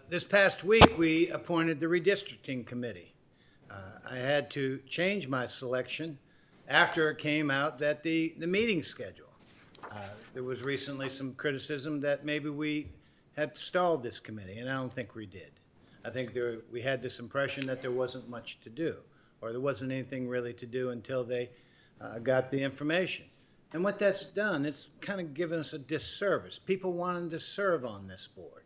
This past week, we appointed the redistricting committee. I had to change my selection after it came out that the meeting schedule. There was recently some criticism that maybe we had stalled this committee, and I don't think we did. I think we had this impression that there wasn't much to do, or there wasn't anything really to do until they got the information. And what that's done, it's kind of given us a disservice. People wanted to serve on this board.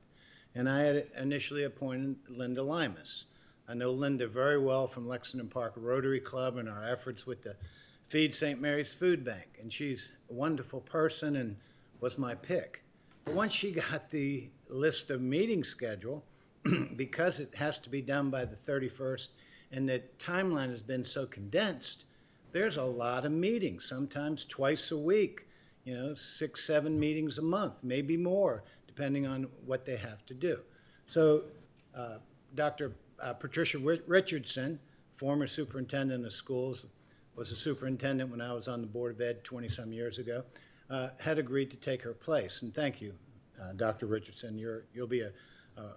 And I had initially appointed Linda Limas. I know Linda very well from Lexington Park Rotary Club and our efforts with the Feed St. Mary's Food Bank. And she's a wonderful person and was my pick. But once she got the list of meeting schedule, because it has to be done by the 31st and the timeline has been so condensed, there's a lot of meetings, sometimes twice a week, 6, 7 meetings a month, maybe more, depending on what they have to do. So Dr. Patricia Richardson, former superintendent of schools, was a superintendent when I was on the Board of Ed 20-some years ago, had agreed to take her place. And thank you, Dr. Richardson. You'll be a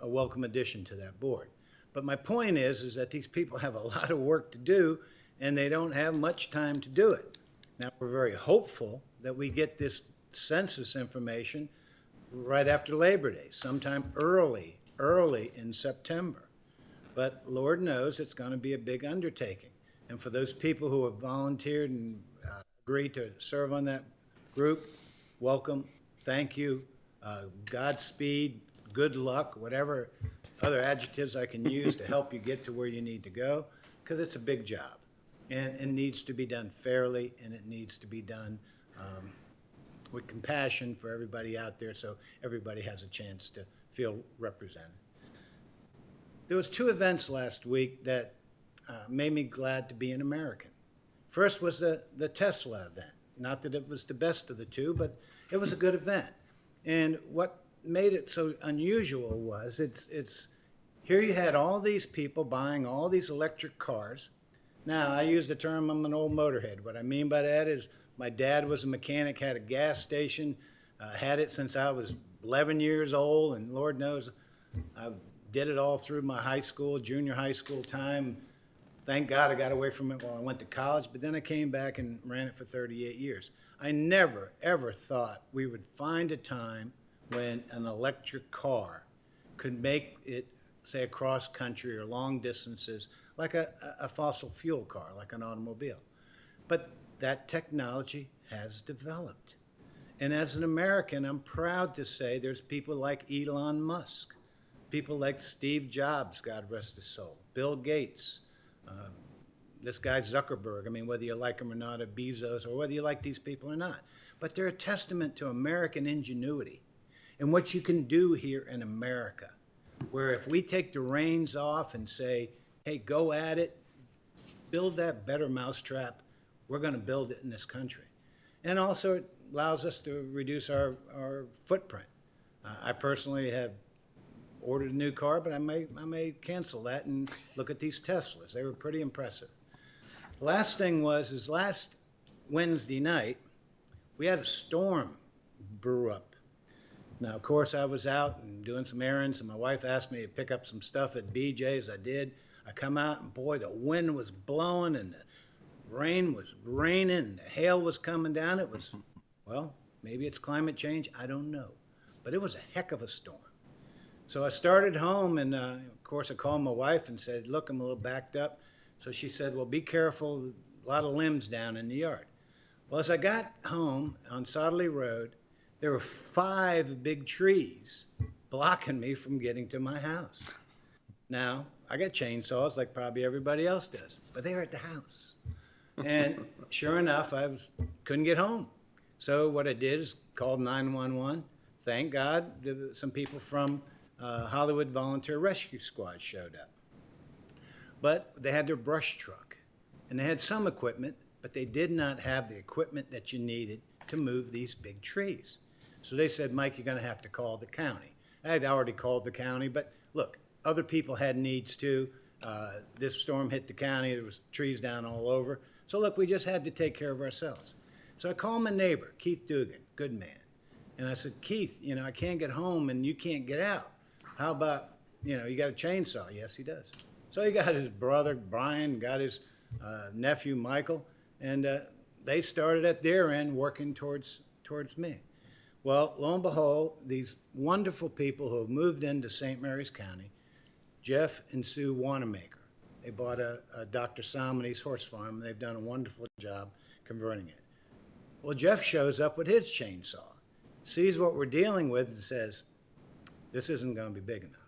welcome addition to that board. But my point is that these people have a lot of work to do, and they don't have much time to do it. Now, we're very hopeful that we get this census information right after Labor Day, sometime early in September. But Lord knows it's going to be a big undertaking. And for those people who have volunteered and agreed to serve on that group, welcome, thank you, Godspeed, good luck, whatever other adjectives I can use to help you get to where you need to go, because it's a big job. And it needs to be done fairly, and it needs to be done with compassion for everybody out there so everybody has a chance to feel represented. There was 2 events last week that made me glad to be an American. First was the Tesla event. Not that it was the best of the 2, but it was a good event. And what made it so unusual was it's here you had all these people buying all these electric cars. Now, I use the term, I'm an old motorhead. What I mean by that is my dad was a mechanic, had a gas station, had it since I was 11 years old, and Lord knows I did it all through my high school, junior high school time. Thank God I got away from it while I went to college, but then I came back and ran it for 38 years. I never, ever thought we would find a time when an electric car could make it, say, across country or long distances like a fossil fuel car, like an automobile. But that technology has developed. And as an American, I'm proud to say there's people like Elon Musk, people like Steve Jobs, God rest his soul, Bill Gates, this guy Zuckerberg, whether you like him or not, or Bezos, or whether you like these people or not. But they're a testament to American ingenuity and what you can do here in America, where if we take the reins off and say, hey, go at it, build that better mousetrap, we're going to build it in this country. And also it allows us to reduce our footprint. I personally have ordered a new car, but I may cancel that and look at these Teslas. They were pretty impressive. Last thing is last Wednesday night, we had a storm brew up. Now, of course, I was out and doing some errands, and my wife asked me to pick up some stuff at BJ's. I did. I come out, and boy, the wind was blowing, and the rain was raining, and the hail was coming down. It was, well, maybe it's climate change. I don't know. But it was a heck of a storm. So I started home, and of course, I called my wife and said, look, I'm a little backed up. So she said, well, be careful, a lot of limbs down in the yard. Well, as I got home on Sodley Road, there were 5 big trees blocking me from getting to my house. Now, I got chainsaws like probably everybody else does, but they were at the house. And sure enough, couldn't get home. So what I did is called 911. Thank God, some people from Hollywood Volunteer Rescue Squad showed up. But they had their brush truck, and they had some equipment, but they did not have the equipment that you needed to move these big trees. So they said, Mike, you're going to have to call the county. I had already called the county, but look, other people had needs too. This storm hit the county. There was trees down all over. So look, we just had to take care of ourselves. So I called my neighbor, Keith Dugan, good man. And I said, Keith, I can't get home and you can't get out. How about you got a chainsaw. Yes, he does. So he got his brother, Brian, got his nephew, Michael, and they started at their end working towards me. Well, lo and behold, these wonderful people who have moved into St. Mary's County, Jeff and Sue Wanamaker, they bought a Dr. Salmony's horse farm, and they've done a wonderful job converting it. Well, Jeff shows up with his chainsaw, sees what we're dealing with, and says, this isn't going to be big enough.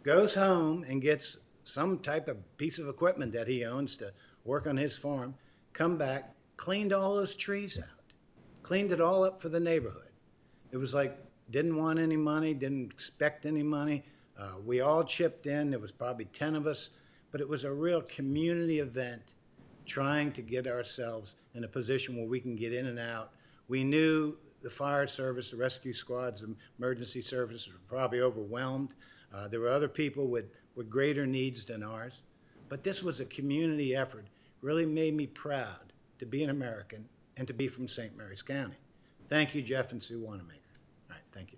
Goes home and gets some type of piece of equipment that he owns to work on his farm, come back, cleaned all those trees out, cleaned it all up for the neighborhood. It was like, didn't want any money, didn't expect any money. We all chipped in. There was probably 10 of us, but it was a real community event trying to get ourselves in a position where we can get in and out. We knew the fire service, the rescue squads, the emergency services were probably overwhelmed. There were other people with greater needs than ours. But this was a community effort. Really made me proud to be an American and to be from St. Mary's County. Thank you, Jeff and Sue Wanamaker. All right, thank you.